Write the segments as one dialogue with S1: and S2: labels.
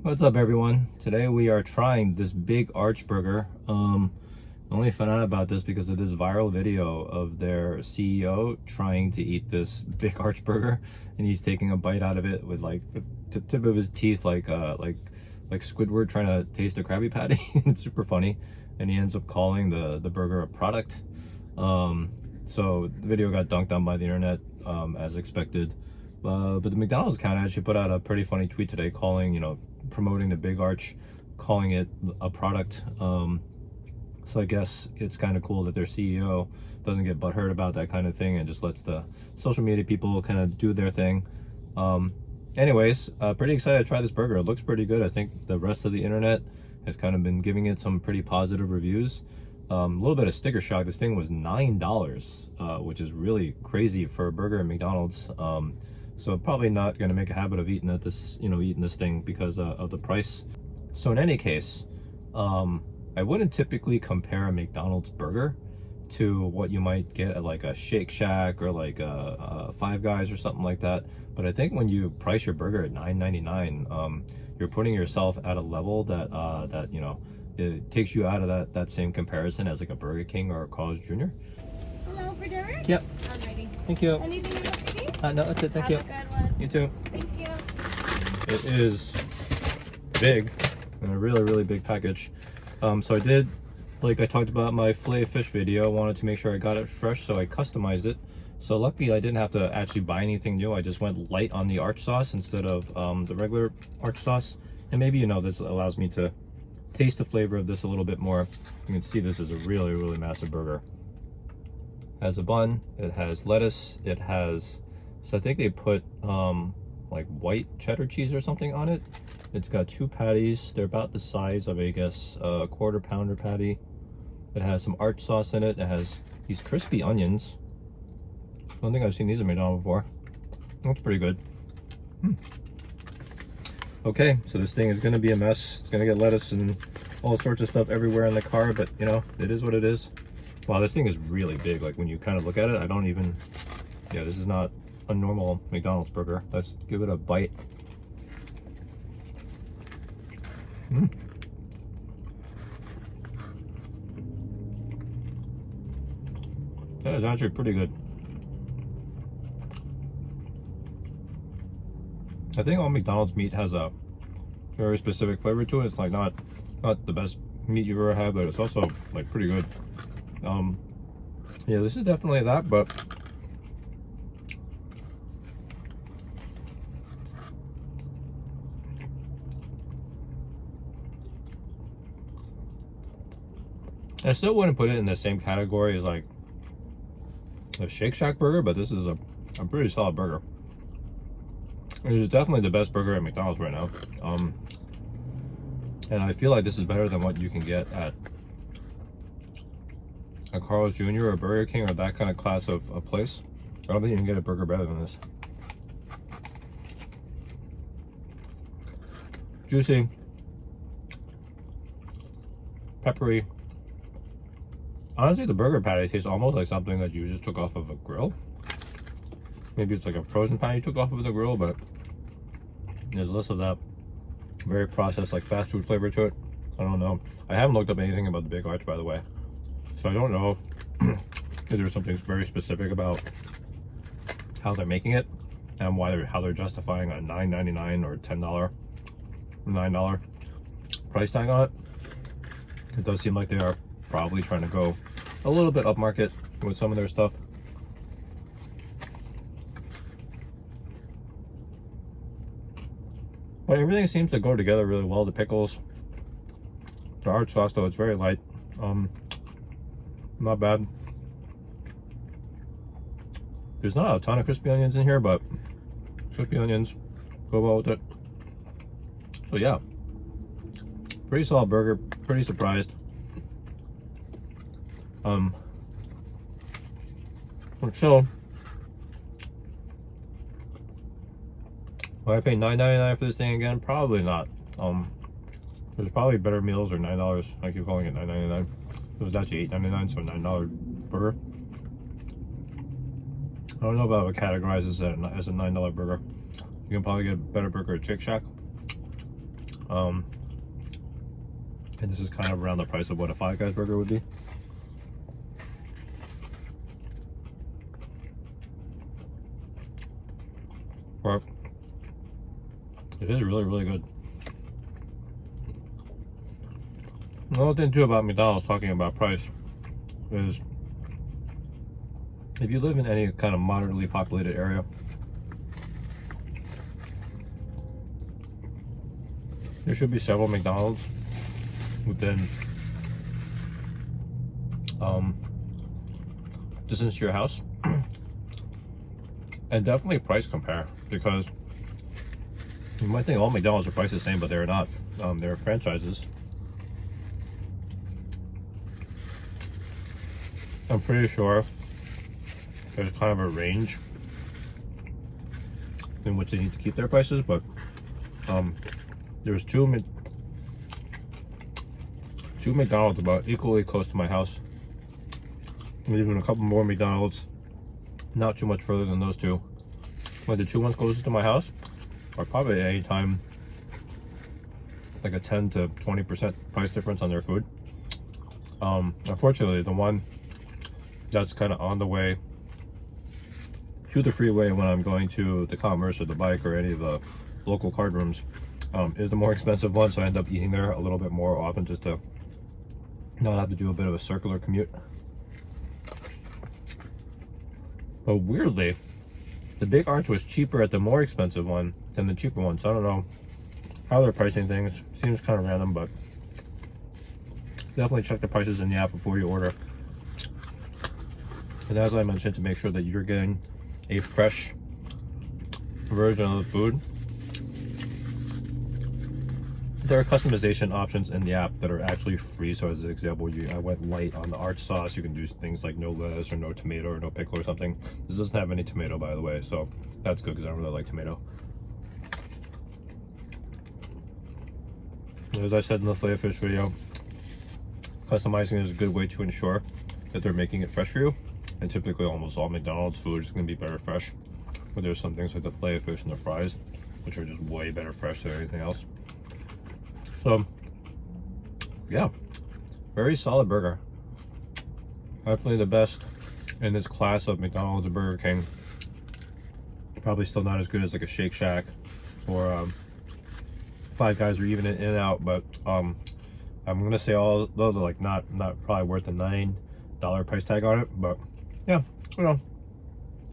S1: What's up, everyone? Today we are trying this big arch burger. I only found out about this because of this viral video of their CEO trying to eat this big arch burger, and he's taking a bite out of it with like the tip of his teeth, like Squidward trying to taste a Krabby Patty. It's super funny, and he ends up calling the burger a product. So the video got dunked on by the internet, as expected. But the McDonald's account actually put out a pretty funny tweet today calling, promoting the big arch, calling it a product. So I guess it's kind of cool that their CEO doesn't get butthurt about that kind of thing and just lets the social media people kind of do their thing. Anyways, pretty excited to try this burger. It looks pretty good. I think the rest of the internet has kind of been giving it some pretty positive reviews. A little bit of sticker shock. This thing was $9, which is really crazy for a burger at McDonald's. So probably not going to make a habit of eating eating this thing because of the price. So in any case, I wouldn't typically compare a McDonald's burger to what you might get at like a Shake Shack or like a Five Guys or something like that. But I think when you price your burger at $9.99, you're putting yourself at a level that it takes you out of that same comparison as like a Burger King or a Carl's Jr.
S2: Hello, for dinner?
S1: Yep.
S2: I'm ready.
S1: Thank you.
S2: Anything you want to eat?
S1: No, that's it. Thank you.
S2: Have a good one.
S1: You too.
S2: Thank you.
S1: It is big, and a really, really big package. So I did, like I talked about my fillet of fish video, I wanted to make sure I got it fresh, so I customized it. So luckily I didn't have to actually buy anything new. I just went light on the arch sauce instead of the regular arch sauce. And maybe, this allows me to taste the flavor of this a little bit more. You can see this is a really, really massive burger. It has a bun, it has lettuce, it has, so I think they put like white cheddar cheese or something on it. It's got 2 patties. They're about the size of, I guess, a quarter pounder patty. It has some arch sauce in it. It has these crispy onions. I don't think I've seen these at McDonald's before. Looks pretty good. Okay, so this thing is going to be a mess. It's going to get lettuce and all sorts of stuff everywhere in the car, but it is what it is. Wow, this thing is really big. Like when you kind of look at it, this is not a normal McDonald's burger. Let's give it a bite. That is actually pretty good. I think all McDonald's meat has a very specific flavor to it. It's like not the best meat you've ever had, but it's also like pretty good. Yeah, this is definitely that, but I still wouldn't put it in the same category as like a Shake Shack burger, but this is a pretty solid burger. It is definitely the best burger at McDonald's right now. And I feel like this is better than what you can get at a Carl's Jr. or Burger King or that kind of class of place. I don't think you can get a burger better than this. Juicy, peppery. Honestly, the burger patty tastes almost like something that you just took off of a grill. Maybe it's like a frozen patty you took off of the grill, but there's less of that very processed, like fast food flavor to it. I don't know. I haven't looked up anything about the big arch, by the way, so I don't know if there's something very specific about how they're making it and how they're justifying a $9.99 or $10, $9 price tag on it. It does seem like they are probably trying to go a little bit upmarket with some of their stuff. But everything seems to go together really well. The pickles, the arch sauce, though, it's very light. Not bad. There's not a ton of crispy onions in here, but crispy onions go well with it. So yeah, pretty solid burger. Pretty surprised. So will I pay $9.99 for this thing again? Probably not. There's probably better meals or $9. I keep calling it $9.99. It was actually $8.99, so $9 burger. I don't know if I would categorize this as a $9 burger. You can probably get a better burger at Shake Shack. And this is kind of around the price of what a Five Guys burger would be. But it is really, really good. Another thing too about McDonald's, talking about price, is if you live in any kind of moderately populated area, there should be several McDonald's within distance to your house. And definitely price compare, because you might think all McDonald's are priced the same, but they're not. They're franchises. I'm pretty sure there's kind of a range in which they need to keep their prices, but there's two McDonald's about equally close to my house, and even a couple more McDonald's not too much further than those two. But the two ones closest to my house are probably at any time like a 10 to 20% price difference on their food. Unfortunately, the one that's kind of on the way to the freeway when I'm going to the Commerce or the Bike or any of the local card rooms is the more expensive one, so I end up eating there a little bit more often just to not have to do a bit of a circular commute. But weirdly, the Big Arch was cheaper at the more expensive one than the cheaper one, so I don't know how they're pricing things. Seems kind of random, but definitely check the prices in the app before you order. And as I mentioned, to make sure that you're getting a fresh version of the food, there are customization options in the app that are actually free. So as an example, I went light on the Arch sauce. You can do things like no lettuce or no tomato or no pickle or something. This doesn't have any tomato, by the way, so that's good because I don't really like tomato. As I said in the filet fish video, customizing is a good way to ensure that they're making it fresh for you. And typically almost all McDonald's food is going to be better fresh. But there's some things like the filet fish and the fries, which are just way better fresh than anything else. So, yeah, very solid burger. Definitely the best in this class of McDonald's and Burger King. Probably still not as good as like a Shake Shack or Five Guys or even an In-N-Out, but I'm gonna say all those are like not probably worth the $9 price tag on it. But yeah, you know,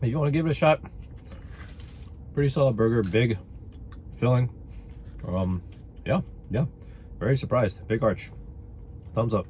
S1: if you want to give it a shot, pretty solid burger, big, filling. Yeah, very surprised. Big Arch, thumbs up.